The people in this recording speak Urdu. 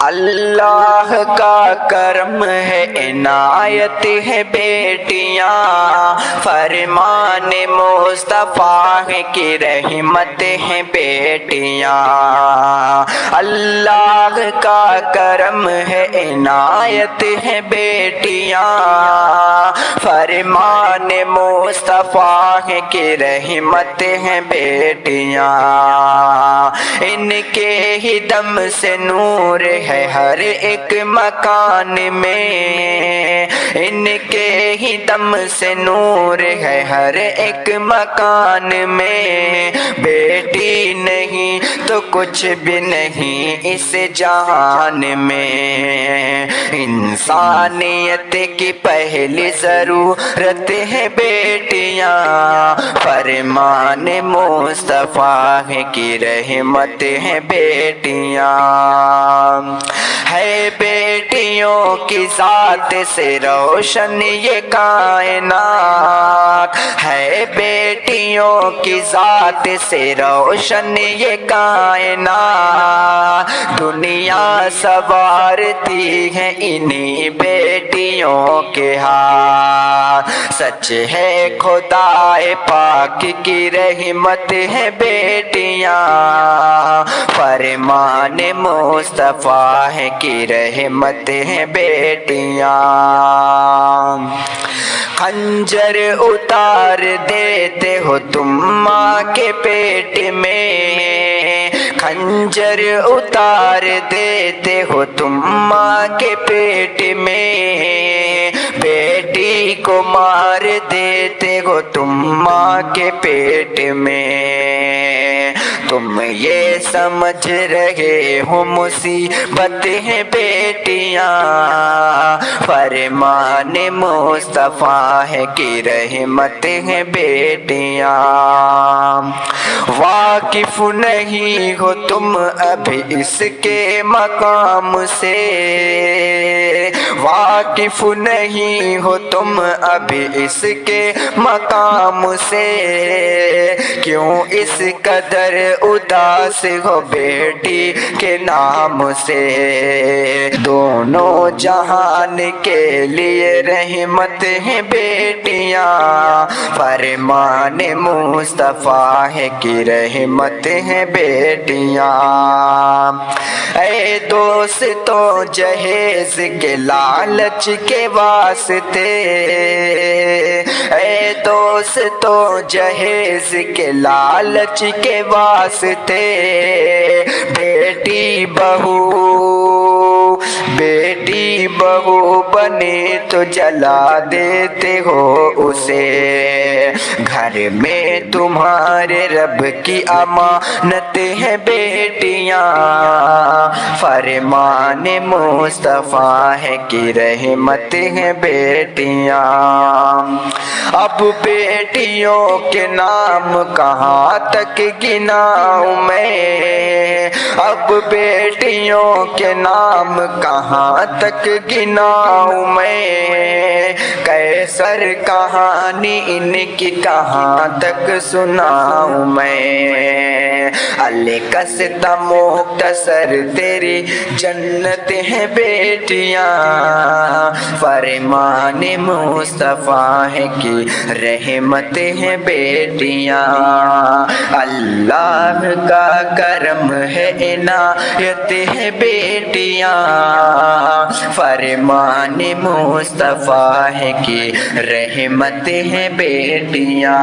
اللہ کا کرم ہے عنایت ہے بیٹیاں، فرمان مصطفیٰ کی رحمت ہے بیٹیاں۔ اللہ کا کرم ہے عنایت ہے بیٹیاں، فرمان مصطفیٰ کی رحمت ہے بیٹیاں۔ ان کے ہی دم سے نور ہے ہر ایک مکان میں، ان کے ہی دم سے نور ہے ہر ایک مکان میں۔ بیٹی نہیں تو کچھ بھی نہیں اس جہان میں، انسانیت کی پہلی ضرورت ہے بیٹیاں، فرمان مصطفیٰ کی رحمت ہے بیٹیاں۔ ہے بیٹیوں کی ذات سے روشن یہ کائنات، ہے بیٹیوں کی ذات سے روشن یہ کائنات، دنیا سنوارتی ہے انہی بیٹیوں کے ہاتھ۔ سچ ہے خدا پاک کی رحمت ہے بیٹیاں، فرمان مصطفیٰ کی رحمت ہے بیٹیاں۔ خنجر اتار دیتے ہو تم ماں کے پیٹ میں، خنجر اتار دیتے ہو تم ماں کے پیٹ میں، بیٹی کو مار دیتے ہو تم ماں کے پیٹ میں۔ تم یہ سمجھ رہے ہو مصیبت ہے بیٹیاں، فرمان مصطفیٰ کی رحمت ہے بیٹیاں۔ واقف نہیں ہو تم ابھی اس کے مقام سے، واقف نہیں ہو تم ابھی اس کے مقام سے، کیوں اس قدر اداس ہو بیٹی کے نام سے؟ دونوں جہان کے لیے رحمت ہے بیٹیاں، فرمان مصطفیٰ کی رحمت ہے بیٹیاں۔ اے دوستو جہیز کے لالچ کے واسطے، اے دوستو جہیز کے لالچ کے واسطے، بیٹی بہو بنے تو جلا دیتے ہو اسے، گھر میں تمہارے رب کی امانت ہے بیٹیاں، فرمان مصطفیٰ کی رحمت ہے بیٹیاں۔ اب بیٹیوں کے نام کہاں تک گناؤں میں، اب بیٹیوں کے نام کہاں تک گناؤں میں، قیصر کہانی ان کی کہاں تک سناؤں میں، القصد مختصر تیری جنت ہے بیٹیاں، فرمان مصطفیٰ کی رحمت ہے بیٹیاں۔ اللہ کا کرم ہے عنایت ہے بیٹیاں، فرمان مصطفیٰ کی رحمت ہے بیٹیاں۔